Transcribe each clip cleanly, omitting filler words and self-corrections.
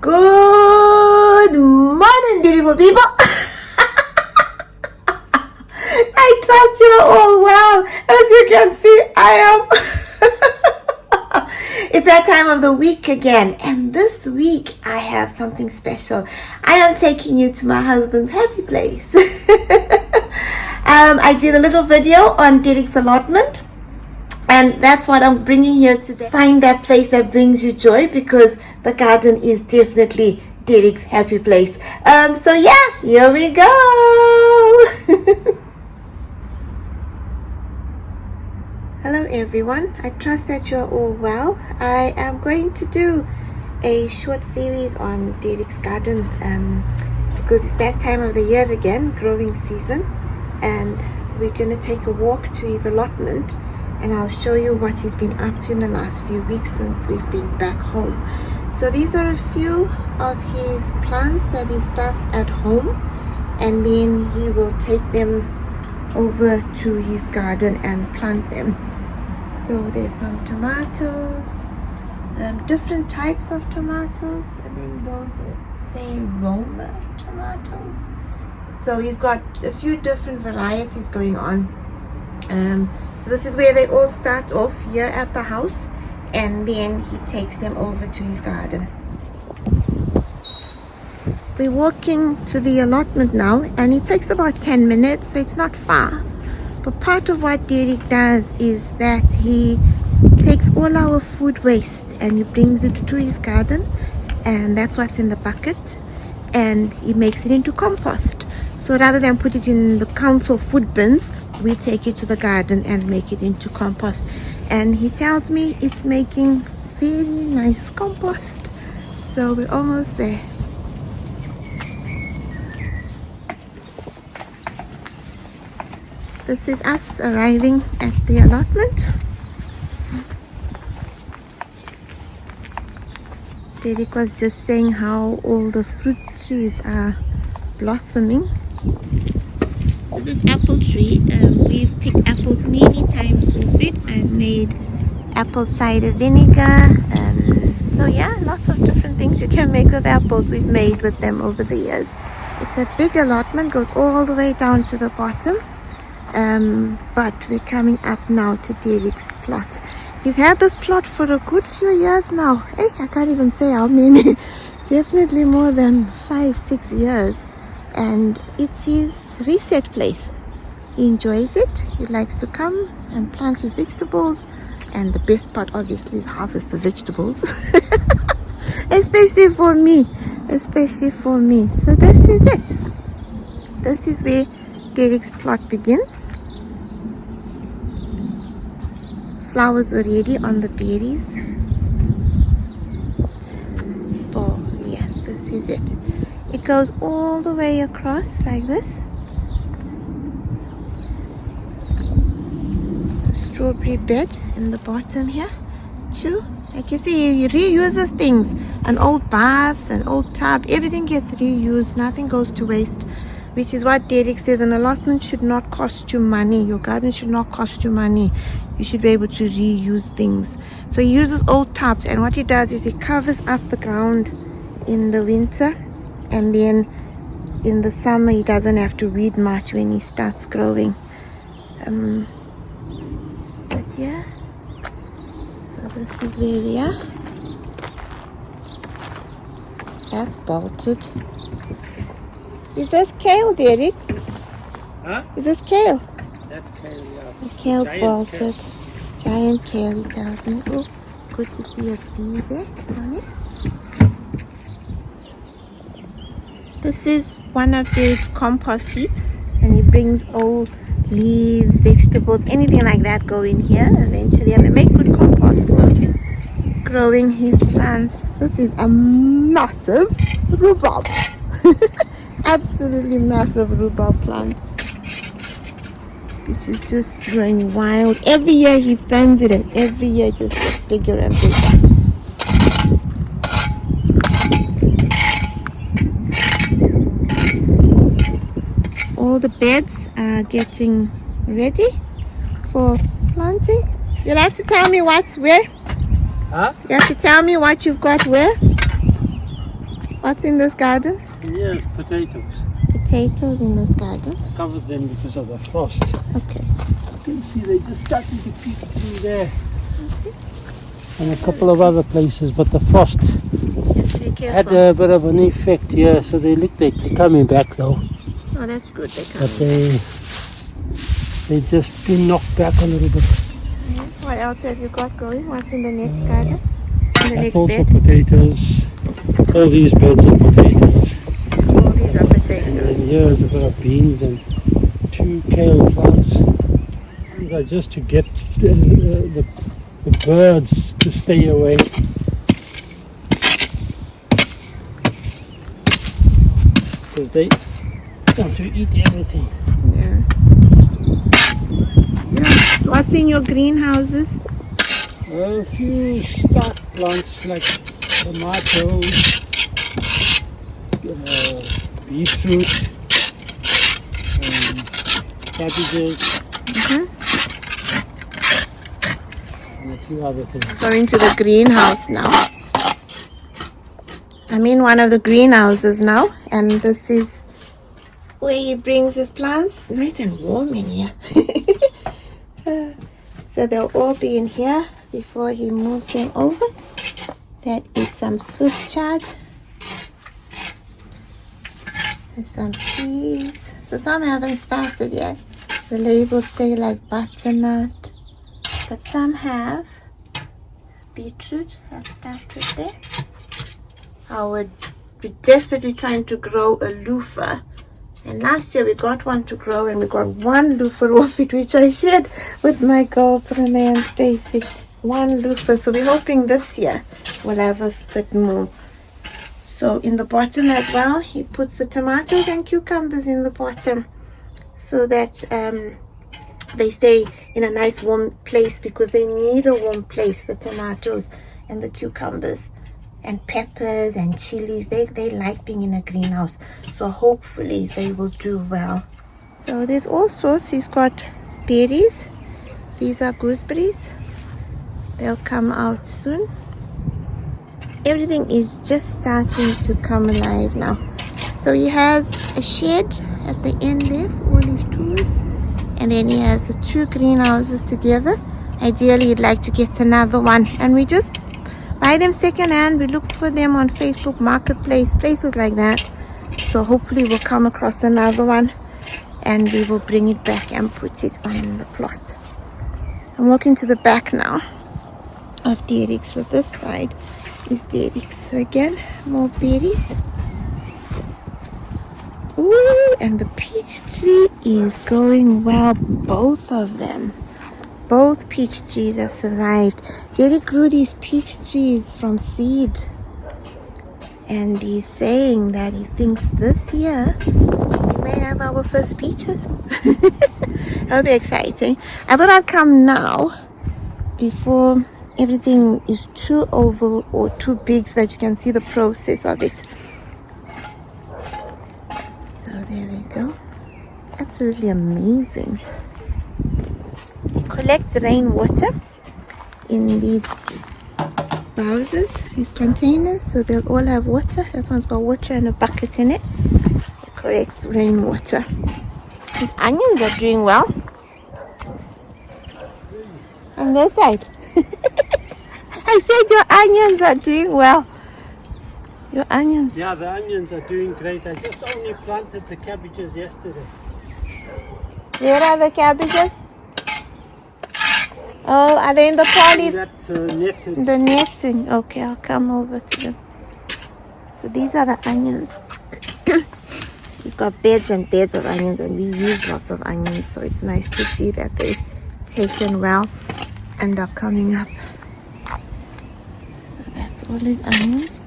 Good morning, beautiful people. I trust you're all well. As you can see, I am. It's that time of the week again, and this week I have something special. I am taking you to my husband's happy place. I did a little video on Derek's allotment, and that's what I'm bringing here today. Find that place that brings you joy, because the garden is definitely Derek's happy place. So yeah, here we go. Hello everyone, I trust that you're all well. I am going to do a short series on Derek's garden because it's that time of the year again, growing season, and we're going to take a walk to his allotment, and I'll show you what he's been up to in the last few weeks since we've been back home. So these are a few of his plants that he starts at home, and then he will take them over to his garden and plant them. So there's some tomatoes, different types of tomatoes. I think those say Roma tomatoes. So he's got a few different varieties going on. So this is where they all start off, here at the house, and then he takes them over to his garden. We're walking to the allotment now, and it takes about 10 minutes, so it's not far. But part of what Derek does is that he takes all our food waste and he brings it to his garden, and that's what's in the bucket, and he makes it into compost. So rather than put it in the council food bins, we take it to the garden and make it into compost. And he tells me it's making very nice compost. So we're almost there. This is us arriving at the allotment. Derek was just saying how all the fruit trees are blossoming. This apple tree, we've picked apples many times off it. I've made apple cider vinegar. So yeah, lots of different things you can make with apples we've made with them over the years. It's a big allotment, goes all the way down to the bottom. But we're coming up now to Derek's plot. He's had this plot for a good few years now. Hey, I can't even say how many. Definitely more than 5-6 years. And it's his reset place. He enjoys it. He likes to come and plant his vegetables, and the best part obviously is harvest the vegetables. especially for me So this is it. This is where Derek's plot begins. Flowers already on the berries. Oh yes, this is it. It goes all the way across like this. The strawberry bed in the bottom here too. Like you see, he reuses things. An old bath, an old tub, everything gets reused. Nothing goes to waste. Which is what Derek says, an allotment should not cost you money. Your garden should not cost you money. You should be able to reuse things. So he uses old tubs, and what he does is he covers up the ground in the winter, and then in the summer he doesn't have to weed much when he starts growing. But yeah, so this is where we are. That's bolted. Is this kale, Derek? Huh? Is this kale? That's kale, yeah. The kale's Giant bolted. kale. Giant kale, he tells me. Oh, good to see a bee there on it. This is one of Derek's compost heaps, and he brings old leaves, vegetables, anything like that go in here eventually, and they make good compost for growing his plants. This is a massive rhubarb. Absolutely massive rhubarb plant, which is just growing wild. Every year he thins it, and every year it just gets bigger and bigger. All the beds are getting ready for planting. You'll have to tell me what's where. Huh? You have to tell me what you've got where. What's in this garden? Yes, potatoes. Potatoes in this garden. I covered them because of the frost. Okay. You can see they just starting to peek through there. And a couple of other places, but the frost Be careful. had a bit of an effect here, so they look like they're coming back though. Oh, that's good. But they just been knocked back a little bit. What else have you got growing? What's in the next garden? In the That's next also bed? potatoes. All these beds are potatoes. So all these are And potatoes. then here's a bit of beans and 2 kale plants. These are just to get the birds to stay away. Because they want to eat everything. Yeah. What's in your greenhouses? A few stock plants like tomatoes, beetroot, cabbages, and a few other things. Going to the greenhouse now. I'm in one of the greenhouses now, and this is where he brings his plants. Nice and warm in here. So they'll all be in here before he moves them over. That is some Swiss chard. There's some peas. So some haven't started yet. The labels say like butternut, but some have. Beetroot have started there. We're desperately trying to grow a loofah. And last year we got one to grow and we got one loofah off it, which I shared with my girls, Renee and Stacy. One loofah. So we're hoping this year we'll have a bit more. So in the bottom as well, he puts the tomatoes and cucumbers in the bottom so that they stay in a nice warm place, because they need a warm place, the tomatoes and the cucumbers. And peppers and chilies, they like being in a greenhouse, so hopefully they will do well. So there's all sorts. He's got berries. These are gooseberries. They'll come out soon. Everything is just starting to come alive now. So he has a shed at the end there for all his tools, and then he has the 2 greenhouses together. Ideally he'd like to get another one, and we just buy them second hand. We look for them on Facebook Marketplace, places like that. So hopefully we'll come across another one and we will bring it back and put it on the plot. I'm walking to the back now of Derek's. So this side is Derek's. So again, more berries. Ooh, and the peach tree is going well, both of them. Both peach trees have survived. Derek grew these peach trees from seed. And he's saying that he thinks this year we may have our first peaches. That'll be exciting. I thought I'd come now before everything is too oval or too big so that you can see the process of it. So there we go. Absolutely amazing. He collects rainwater in these bowsers, these containers, so they'll all have water. That one's got water and a bucket in it. It collects rainwater. These onions are doing well. On this side. I said your onions are doing well. Your onions. Yeah, the onions are doing great. I just only planted the cabbages yesterday. Where are the cabbages? Oh, are they in the poly? That netted. The netting. Okay, I'll come over to them. So these are the onions. He's got beds and beds of onions, and we use lots of onions, so it's nice to see that they've taken well and are coming up. So that's all his onions.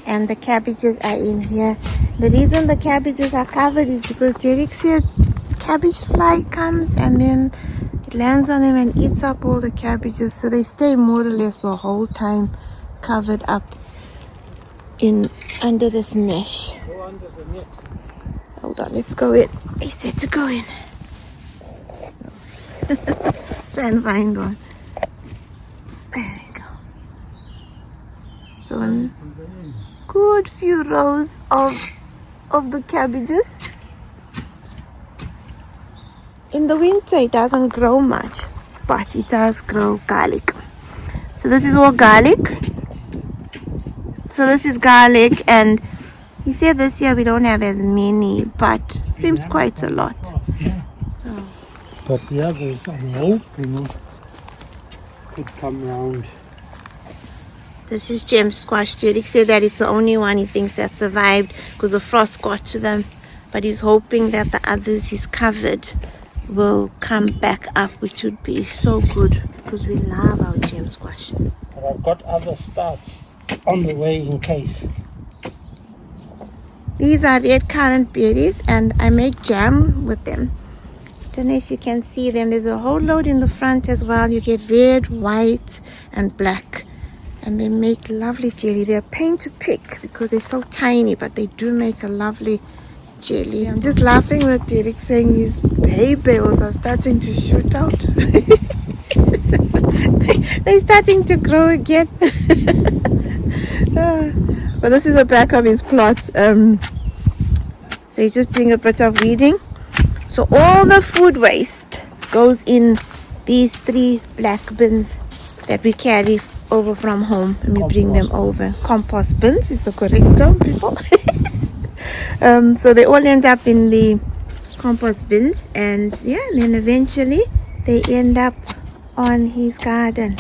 And the cabbages are in here. The reason the cabbages are covered is because Derek said cabbage fly comes and then it lands on them and eats up all the cabbages, so they stay more or less the whole time covered up in under this mesh. Go under the net. Hold on, let's go in. He said to go in. So try and find one. There we go. So a good few rows of the cabbages. In the winter it doesn't grow much, but it does grow garlic. So this is all garlic. So this is garlic, and he said this year we don't have as many, but seems quite a lot. Oh. But the others, I'm hoping, could come round. This is gem squash. Derek said that it's the only one he thinks that survived because the frost got to them. But he's hoping that the others he's covered will come back up, which would be so good because we love our gem squash. But I've got other starts on the way in case. These are red currant berries, and I make jam with them. Don't know if you can see them. There's a whole load in the front as well. You get red, white, and black. And they make lovely jelly. They're a pain to pick because they're so tiny, but they do make a lovely jelly. I'm just laughing with Derek saying his hay bales are starting to shoot out. They're starting to grow again. But this is the back of his plot. So he's just doing a bit of weeding. So all the food waste goes in these 3 black bins that we carry over from home, and we bring them over. Compost bins is the correct term, people. So they all end up in the compost bins, and yeah, then eventually they end up on his garden.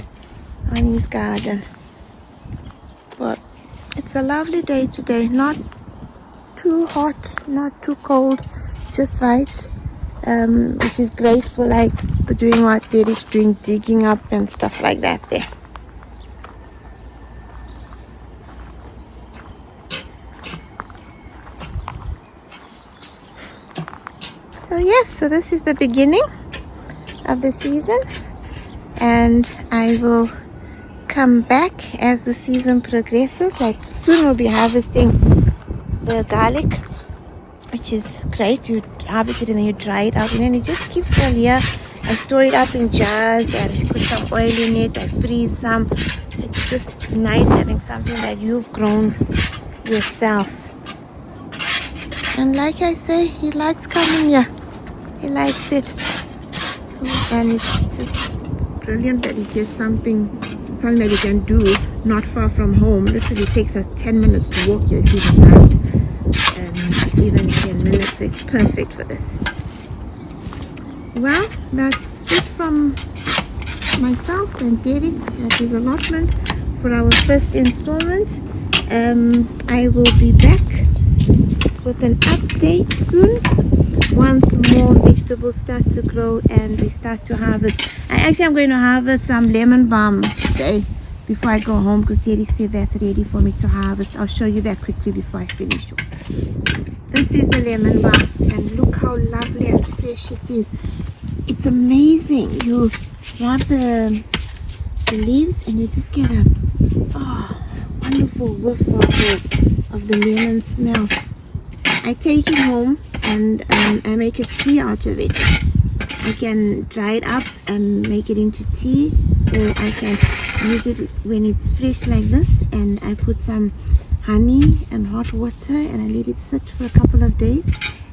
But it's a lovely day today. Not too hot, not too cold, just right. Which is great for like doing what Derek's doing, digging up and stuff like that there. So yes, so this is the beginning of the season, and I will come back as the season progresses. Like soon we'll be harvesting the garlic, which is great. You harvest it and then you dry it out, and then it just keeps for a year. I store it up in jars and put some oil in it. I freeze some. It's just nice having something that you've grown yourself. And like I say, he likes coming here. He likes it. And it's just brilliant that he gets something that he can do not far from home. Literally takes us 10 minutes to walk here if even that. And even 10 minutes, so it's perfect for this. Well, that's it from myself and Derek at his allotment for our first installment. I will be back with an update soon once more vegetables start to grow and we start to harvest. I'm going to harvest some lemon balm today before I go home, because Derek said that's ready for me to harvest. I'll show you that quickly before I finish off. This is the lemon balm, and look how lovely and fresh it is. It's amazing. You rub the leaves and you just get a wonderful whiff of the lemon smell. I take it home and I make a tea out of it. I can dry it up and make it into tea, or I can use it when it's fresh like this, and I put some honey and hot water and I let it sit for a couple of days,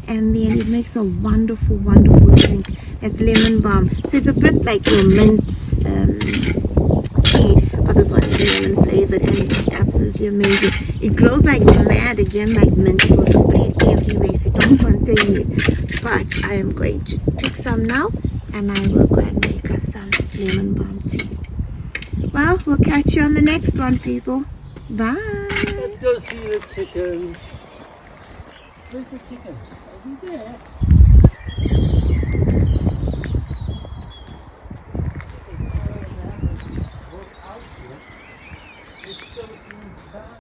and then it makes a wonderful drink. It's lemon balm. So it's a bit like your mint tea, but this one is lemon flavored, and it's absolutely amazing. It grows like mad again, like mint. It will spread everywhere if you don't contain it. But I am going to pick some now, and I will go and make us some lemon balm tea. Well, we'll catch you on the next one, people. Bye. Let's go see the chickens. Where's the chickens? Are they there?